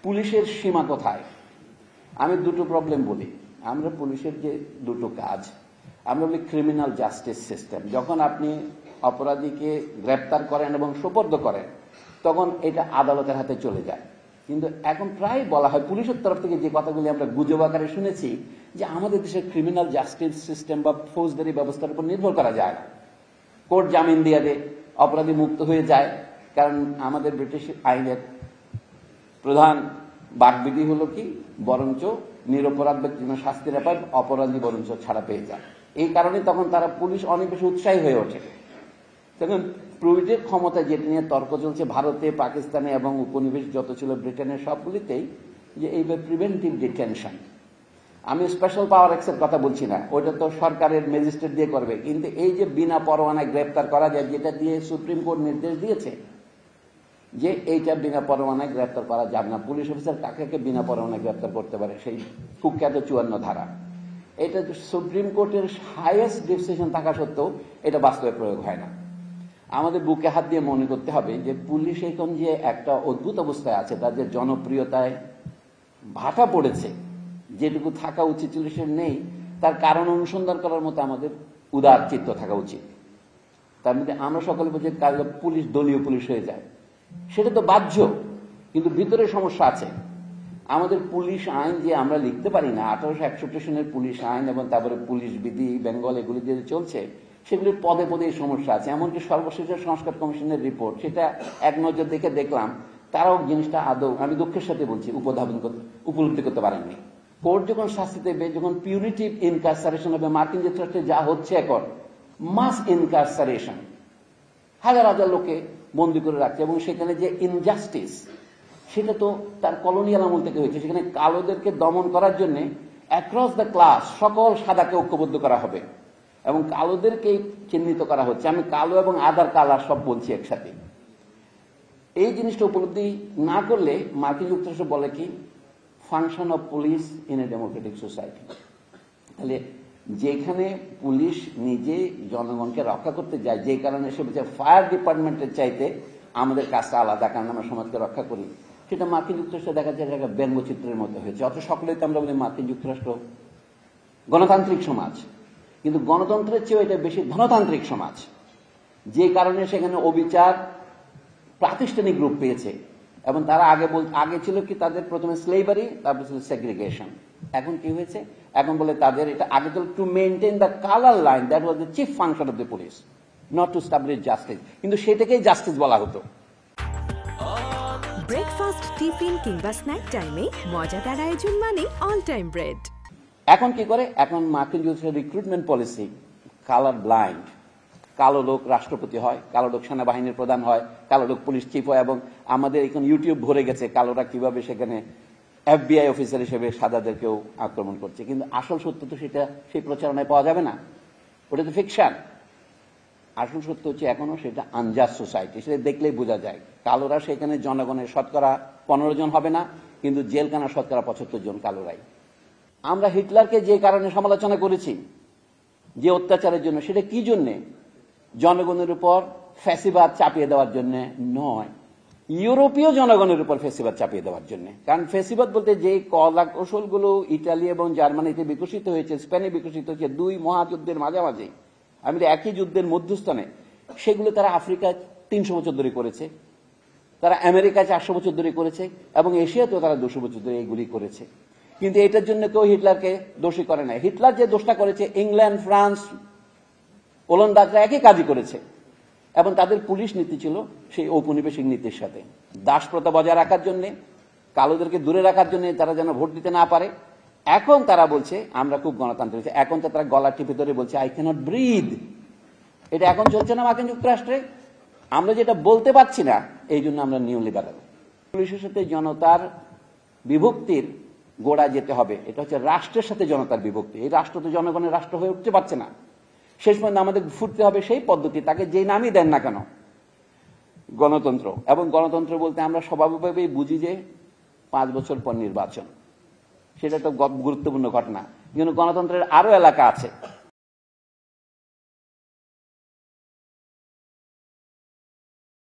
পুলিশের সীমা কোথায়? আমি দুটো প্রবলেম বলি। আমরা পুলিশের যে দুটো কাজ, আমরা বলি ক্রিমিনাল জাস্টিস সিস্টেম। যখন আপনি অপরাধীকে গ্রেপ্তার করেন এবং সোপর্দ করেন, তখন এটা আদালতের হাতে চলে যায়। কিন্তু এখন প্রায় বলা হয় পুলিশের তরফ থেকে, যে কথাগুলি আমরা গুজব আকারে শুনেছি, যে আমাদের দেশের ক্রিমিনাল জাস্টিস সিস্টেম বা ফৌজদারি ব্যবস্থার উপর নির্ভর করা যায় না। কোর্ট জামিন দিয়ে দেয়, অপরাধী মুক্ত হয়ে যায়। কারণ আমাদের ব্রিটিশ আইনের প্রধান বাকবিধি হলো কি, বরঞ্চ নিরপরাধ ব্যক্তি যেন শাস্তি না পায়, অপরাধী বরঞ্চ ছাড়া পেয়ে যায়। এই কারণে তখন তারা পুলিশ অনেক বেশি উৎসাহী হয়ে ওঠে। তখন প্রয়োগের ক্ষমতা যেটা নিয়ে তর্ক চলছে ভারতে, পাকিস্তানে এবং উপনিবেশ যত ছিল ব্রিটেনের সবগুলিতেই, যে এই প্রিভেন্টিভ ডিটেনশন। আমি স্পেশাল পাওয়ার অ্যাক্টের কথা বলছি না, ওইটা তো সরকারের ম্যাজিস্ট্রেট দিয়ে করবে। কিন্তু এই যে বিনা পরোয়ানায় গ্রেপ্তার করা যায়, যেটা দিয়ে সুপ্রিম কোর্ট নির্দেশ দিয়েছে যে এইটা বিনা পরোয়ানায় গ্রেপ্তার করা যাবে না। পুলিশ অফিসার কাকে বিনা পরোয়ানায় গ্রেপ্তার করতে পারে? সেই কুখ্যাত 54 ধারা। এটা সুপ্রিম কোর্টের হাইয়েস্ট ডিসিশন থাকা সত্ত্বেও এটা বাস্তবে প্রয়োগ হয় না। আমাদের বুকে হাত দিয়ে মনে করতে হবে যে পুলিশ এখন যে একটা অদ্ভুত অবস্থায় আছে, তাদের জনপ্রিয়তায় ভাটা পড়েছে, যেটুকু থাকা উচিত ছিল সে নেই। তার কারণ অনুসন্ধান করার মতো আমাদের উদার চিত্ত থাকা উচিত। তার মধ্যে আমরা সকলে বলছি পুলিশ দলীয় পুলিশ হয়ে যায়, সেটা তো বাহ্য, কিন্তু ভিতরে সমস্যা আছে। আমাদের পুলিশ আইন যে আমরা লিখতে পারি না, 1861 সনের পুলিশ আইন এবং তারপরে পুলিশ বিধি বেঙ্গল, এগুলি যে চলছে, সেগুলির পদে পদে সমস্যা আছে। এমনকি সর্বশেষ সংস্কার কমিশনের রিপোর্ট, সেটা এক নজর দেখে দেখলাম তারাও জিনিসটা আদৌ, আমি দুঃখের সাথে বলছি, উপলব্ধি করতে পারেননি। কোর্ট যখন শাস্তি দেবে, যখন পিউনিটিভ ইনকারসারেশন হবে, মার্কিন যুক্তরাষ্ট্রে যা হচ্ছে এখন মাস ইনকারসারেশন, হাজার হাজার লোকে বন্দী করে রাখছে, এবং সেখানে যে ইনজাস্টিস, সেটা তো তার কলোনিয়াল আমল থেকে হয়েছে। সেখানে কালোদেরকে দমন করার জন্য অ্যাক্রস দ্য ক্লাস সকল সাদাকে ঐক্যবদ্ধ করা হবে এবং কালোদেরকে চিহ্নিত করা হচ্ছে। আমি কালো এবং আদার কালার সব বলছি একসাথে। এই জিনিসটা উপলব্ধি না করলে মার্কিন যুক্তরাষ্ট্র বলে কি, function of police in a democratic society. তাহলে যেখানে পুলিশ নিজে জনগণকে রক্ষা করতে যায়, যে কারণে সে বলছে ফায়ার ডিপার্টমেন্টের চাইতে আমাদের কাজটা আলাদা, কারণ আমরা সমাজকে রক্ষা করি, সেটা মার্কিন যুক্তরাষ্ট্রে দেখা যায় একটা ব্যঙ্গচিত্রের মতো হয়েছে। অত সকলেই তো আমরা বলি মার্কিন যুক্তরাষ্ট্র গণতান্ত্রিক সমাজ, কিন্তু গণতন্ত্রের চেয়েও এটা বেশি ধনতান্ত্রিক সমাজ। যে কারণে সেখানে অবিচার প্রাতিষ্ঠানিক রূপ পেয়েছে। এবং তারা আগে ছিল কি, তাদের প্রথমে স্লেভারি, তারপর ছিল সেগ্রিগেশন। এখন কি হয়েছে? এখন বলে তাদের এটা আগে ছিল to maintain the colour line, that was the chief function of the police, not to establish justice. কিন্তু সেটাকেই জাস্টিস বলা হতো। ব্রেকফাস্ট, টিফিন কিংবা স্ন্যাক টাইমে মজাদার আয়োজন মানে অল টাইম ব্রেড। এখন কি করে? এখন মার্কিন যুক্তরাষ্ট্রের রিক্রুটমেন্ট পলিসি কালার ব্লাইন্ড। কালো লোক রাষ্ট্রপতি হয়, কালো লোক সেনাবাহিনীর প্রধান হয়, কালো লোক পুলিশ চিফ হয়, এবং আমাদের এখন ইউটিউব ভরে গেছে কালোরা কিভাবে সেখানে FBI অফিসার হিসেবে সাদাদেরকেও আক্রমণ করছে। কিন্তু আসল সত্য তো সেটা সেই প্রচারণায় পাওয়া যাবে না, ওটা তো ফিকশন। আসল সত্য হচ্ছে এখনো সেটা আনজাস্ট সোসাইটি, সেটা দেখলেই বোঝা যায়। কালোরা সেখানে জনগণের শতকরা 15 জন হবে না, কিন্তু জেলখানা শতকরা 75 জন কালোরাই। আমরা হিটলারকে যে কারণে সমালোচনা করেছি, যে অত্যাচারের জন্য, সেটা কি জন্যে? জনগণের উপর ফ্যাসিবাদ চাপিয়ে দেওয়ার জন্য নয়, ইউরোপীয় জনগণের উপর ফ্যাসিবাদ চাপিয়ে দেওয়ার জন্য। কারণ ফ্যাসিবাদ বলতে যে কলা কৌশলগুলো ইটালি এবং জার্মানিতে বিকশিত হয়েছে, স্পেনে বিকশিত হয়েছে, দুই মহাযুদ্ধের মাঝামাঝি, আমি একই যুদ্ধের মধ্যস্থানে, সেগুলো তারা আফ্রিকায় 300 বছর ধরে করেছে, তারা আমেরিকায় 400 বছর ধরে করেছে, এবং এশিয়াতেও তারা 200 বছর ধরে এইগুলি করেছে। কিন্তু এটার জন্য কেউ হিটলারকে দোষী করে না। হিটলার যে দোষটা করেছে, ইংল্যান্ড, ফ্রান্স, ওলন্দাজরা একই কাজই করেছে, এবং তাদের পুলিশ নীতি ছিল সেই ঔপনিবেশিক নীতির সাথে। দাসপ্রথা বজায় রাখার জন্য, কালোদেরকে দূরে রাখার জন্য, তারা যেন ভোট দিতে না পারে। এখন তারা বলছে আমরা খুব গণতান্ত্রিক, এখন তো তারা গলা টিপে ধরে বলছে আই ক্যানট ব্রিথ। এটা এখন চলছে না মার্কিন যুক্তরাষ্ট্রে। আমরা যেটা বলতে পারছি না, এই জন্য আমরা নিউ লিবারাল। পুলিশের সাথে জনতার বিভক্তির গোড়া যেতে হবে, এটা হচ্ছে রাষ্ট্রের সাথে জনতার বিভক্তি। এই রাষ্ট্র তো জনগণের রাষ্ট্র হয়ে উঠতে পারছে না। শেষ পর্যন্ত আমাদের ফুটতে হবে সেই পদ্ধতি, তাকে যেই নামই দেন না কেন, গণতন্ত্র। এবং গণতন্ত্র বলতে আমরা স্বাভাবিকভাবেই বুঝি যে 5 বছর পর নির্বাচন, সেটা একটা গুরুত্বপূর্ণ ঘটনা। কিন্তু গণতন্ত্রের আরো এলাকা আছে।